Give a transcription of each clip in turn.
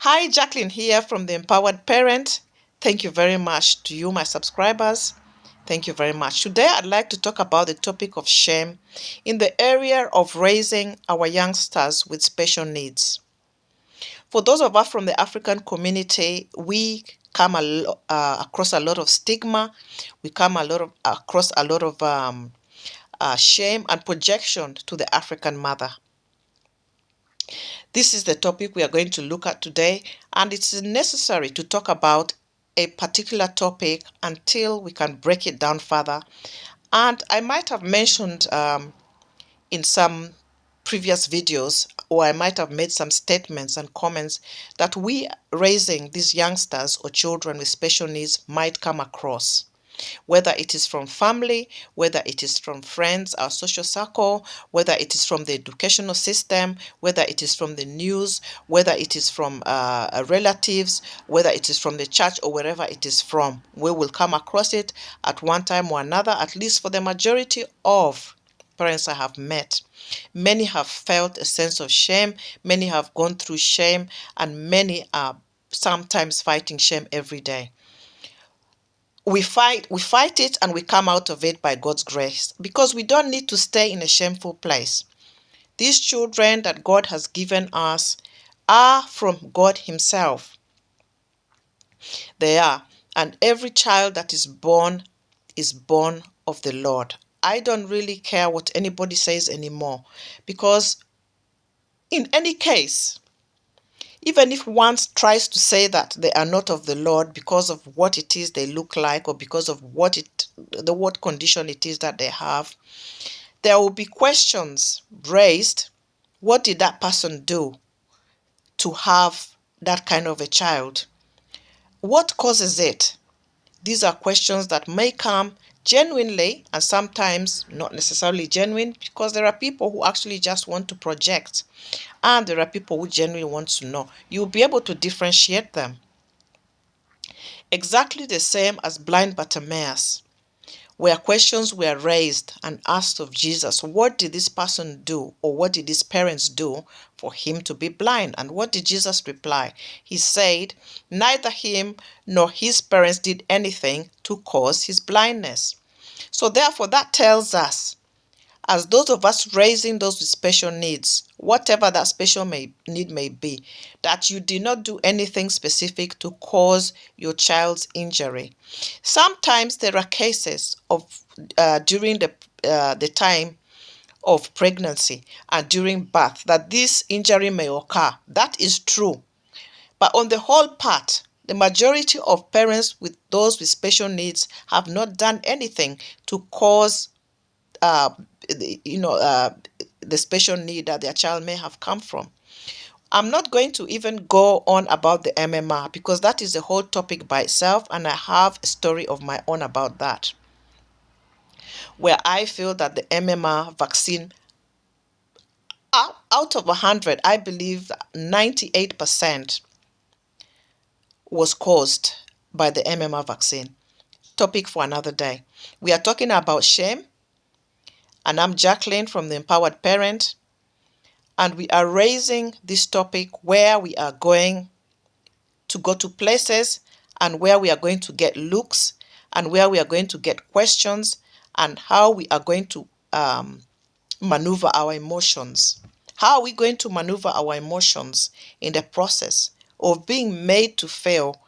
Hi, Jacqueline here from the Empowered Parent. Thank you very much to you, my subscribers. Thank you very much. Today, I'd like to talk about the topic of shame in the area of raising our youngsters with special needs. For those of us from the African community, we come across a lot of stigma. We come across a lot of shame and projection to the African mother. This is the topic we are going to look at today, and it's necessary to talk about a particular topic until we can break it down further. And I might have mentioned in some previous videos, or I might have made some statements and comments that we raising these youngsters or children with special needs might come across. Whether it is from family, whether it is from friends, our social circle, whether it is from the educational system, whether it is from the news, whether it is from relatives, whether it is from the church or wherever it is from, we will come across it at one time or another, at least for the majority of parents I have met. Many have felt a sense of shame, many have gone through shame, and many are sometimes fighting shame every day. We fight it, and we come out of it by God's grace, because we don't need to stay in a shameful place. These children that God has given us are from God himself. They are. And every child that is born of the Lord. I don't really care what anybody says anymore, because in any case, even if one tries to say that they are not of the Lord because of what it is they look like, or because of what condition it is that they have, there will be questions raised. What did that person do to have that kind of a child? What causes it? These are questions that may come genuinely, and sometimes not necessarily genuine, because there are people who actually just want to project, and there are people who genuinely want to know. You'll be able to differentiate them. Exactly the same as blind Bartimaeus, where questions were raised and asked of Jesus. What did this person do, or what did his parents do for him to be blind? And what did Jesus reply? He said, neither him nor his parents did anything to cause his blindness. So therefore, that tells us, as those of us raising those with special needs, whatever that special need may be, that you did not do anything specific to cause your child's injury. Sometimes there are cases of during the time of pregnancy and during birth that this injury may occur. That is true. But on the whole part, the majority of parents with those with special needs have not done anything to cause the special need that their child may have come from. I'm not going to even go on about the MMR, because that is a whole topic by itself, and I have a story of my own about that, where I feel that the MMR vaccine, out of 100, I believe 98% was caused by the MMR vaccine. Topic for another day. We are talking about shame, and I'm Jacqueline from the Empowered Parent, and we are raising this topic where we are going to go to places, and where we are going to get looks, and where we are going to get questions, and how we are going to maneuver our emotions. How are we going to maneuver our emotions in the process of being made to feel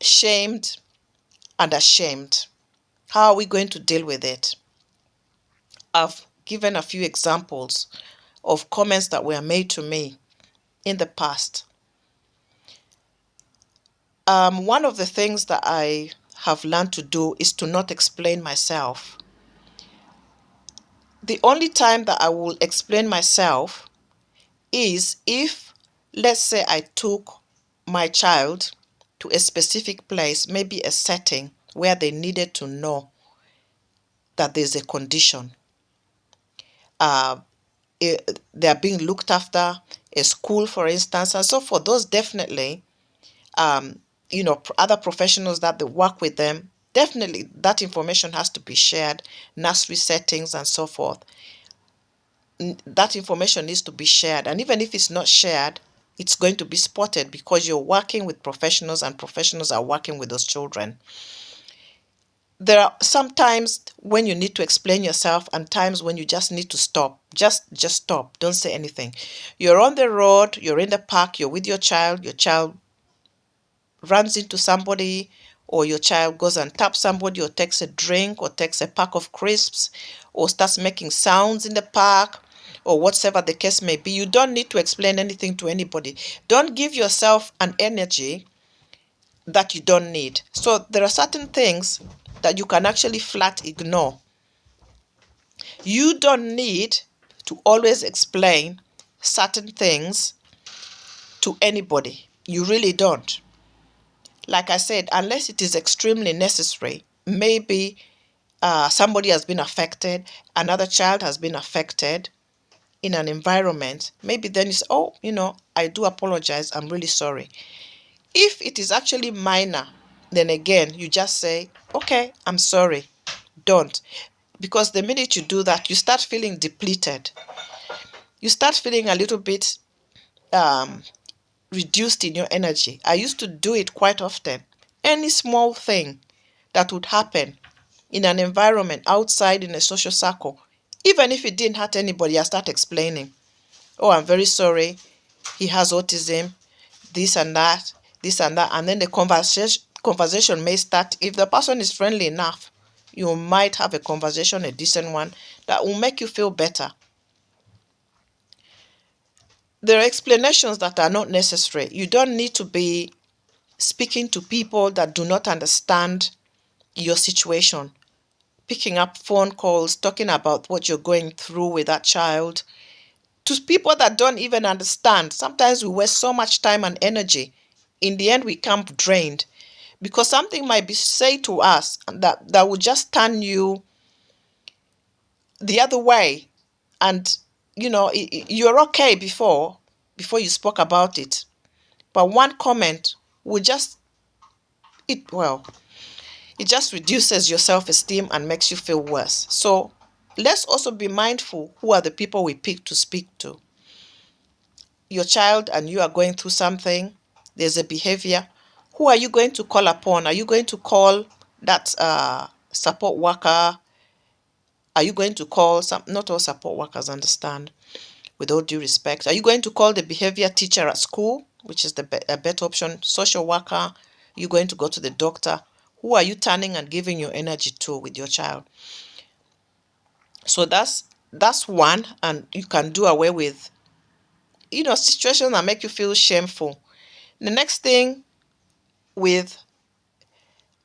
shamed and ashamed? How are we going to deal with it? I've given a few examples of comments that were made to me in the past. One of the things that I have learned to do is to not explain myself. The only time that I will explain myself is if, let's say, I took my child to a specific place, maybe a setting where they needed to know that there's a condition. They are being looked after, a school, for instance, and so for those definitely, other professionals that they work with them, definitely that information has to be shared, nursery settings and so forth. That information needs to be shared, and even if it's not shared, it's going to be spotted because you're working with professionals and professionals are working with those children. There are some times when you need to explain yourself and times when you just need to stop. Just stop. Don't say anything. You're on the road, you're in the park, you're with your child runs into somebody, or your child goes and taps somebody, or takes a drink, or takes a pack of crisps, or starts making sounds in the park, or whatever the case may be. You don't need to explain anything to anybody. Don't give yourself an energy that you don't need. So there are certain things that you can actually flat ignore. You don't need to always explain certain things to anybody. You really don't. Like I said, unless it is extremely necessary, maybe somebody has been affected, another child has been affected in an environment, maybe then you say, oh, I do apologize, I'm really sorry. If it is actually minor, then again, you just say, okay, I'm sorry. Don't. Because the minute you do that, you start feeling depleted. You start feeling a little bit reduced in your energy. I used to do it quite often. Any small thing that would happen in an environment outside in a social circle, even if it didn't hurt anybody, I start explaining. Oh, I'm very sorry. He has autism, this and that, this and that. And then the conversation may start. If the person is friendly enough, you might have a conversation, a decent one, that will make you feel better. There are explanations that are not necessary. You don't need to be speaking to people that do not understand your situation, picking up phone calls, talking about what you're going through with that child. To people that don't even understand, sometimes we waste so much time and energy. In the end, we come drained because something might be said to us that will just turn you the other way. And, you're okay before you spoke about it. But one comment will just, it just reduces your self-esteem and makes you feel worse. So let's also be mindful who are the people we pick to speak to. Your child and you are going through something, there's a behavior. Who are you going to call upon? Are you going to call that support worker? Are you going to call not all support workers understand, with all due respect. Are you going to call the behavior teacher at school, which is a better option? Social worker? Are you going to go to the doctor? Who are you turning and giving your energy to with your child? So that's one, and you can do away with, situations that make you feel shameful. The next thing with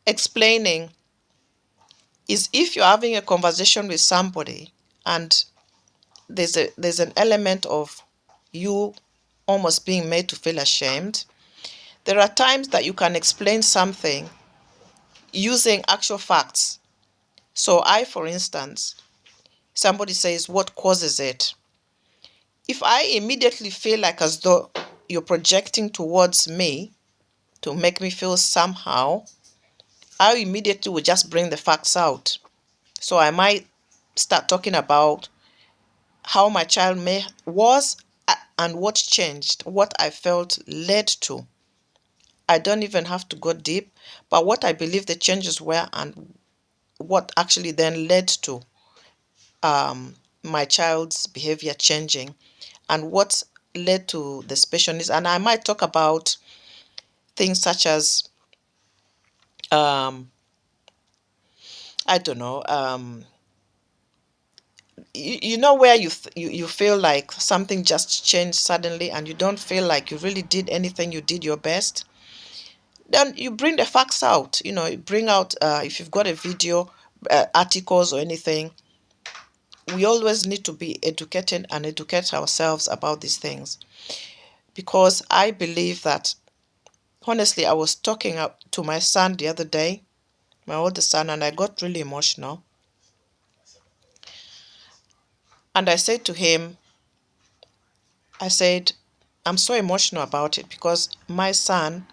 explaining is if you're having a conversation with somebody and there's an element of you almost being made to feel ashamed. There are times that you can explain something using actual facts. So for instance, somebody says, what causes it? If I immediately feel like as though you're projecting towards me to make me feel somehow, I immediately will just bring the facts out. So I might start talking about how my child was and what changed, what I felt led to. I don't even have to go deep, but what I believe the changes were and what actually then led to my child's behavior changing and what led to the special needs. And I might talk about things such as, I don't know, where you feel like something just changed suddenly and you don't feel like you really did anything, you did your best. Then you bring the facts out, you bring out, if you've got a video, articles or anything. We always need to be educated and educate ourselves about these things. Because I believe that, honestly, I was talking to my son the other day, my oldest son, and I got really emotional. And I said to him, I'm so emotional about it because my son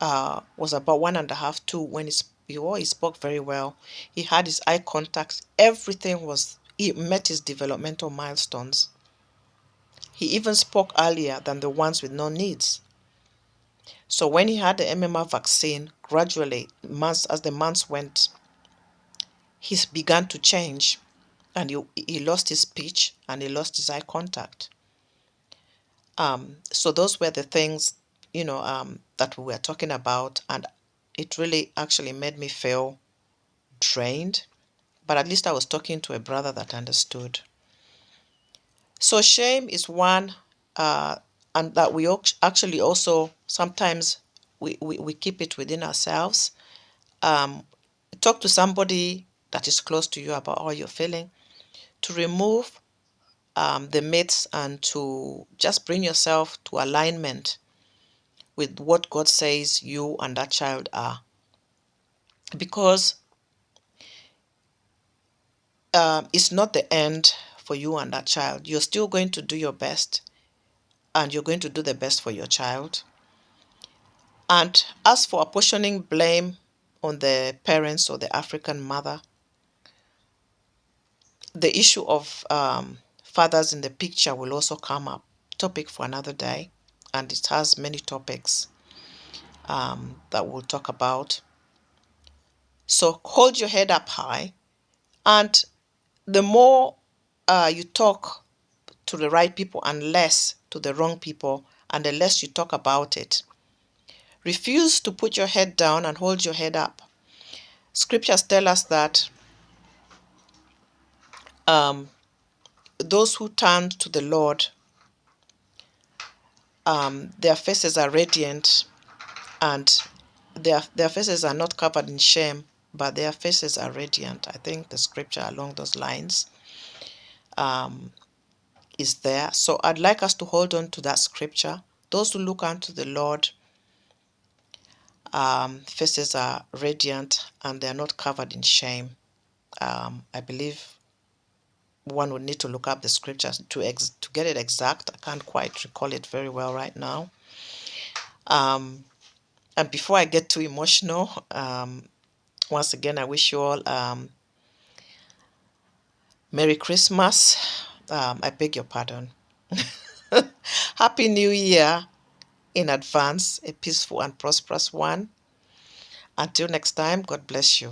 was about 1.5, 2 when he spoke very well. He had his eye contact. He met his developmental milestones. He even spoke earlier than the ones with no needs. So when he had the MMR vaccine, gradually, months as the months went, he began to change, and he lost his speech and he lost his eye contact. So those were the things, that we were talking about, and it really actually made me feel drained. But at least I was talking to a brother that understood. So shame is one, and that we actually also sometimes we keep it within ourselves. Talk to somebody that is close to you about how you're feeling, to remove the myths and to just bring yourself to alignment with what God says you and that child are. Because it's not the end for you and that child. You're still going to do your best, and you're going to do the best for your child. And as for apportioning blame on the parents or the African mother, the issue of fathers in the picture will also come up. Topic for another day, and it has many topics that we'll talk about. So hold your head up high, and the more you talk to the right people and less to the wrong people, and the less you talk about it. Refuse to put your head down and hold your head up. Scriptures tell us that those who turn to the Lord, their faces are radiant, and their faces are not covered in shame, but their faces are radiant. I think the scripture along those lines is there. So I'd like us to hold on to that scripture. Those who look unto the Lord, faces are radiant and they are not covered in shame. I believe one would need to look up the scriptures to get it exact. I can't quite recall it very well right now. And before I get too emotional, once again, I wish you all Merry Christmas. I beg your pardon. Happy New Year in advance, a peaceful and prosperous one. Until next time, God bless you.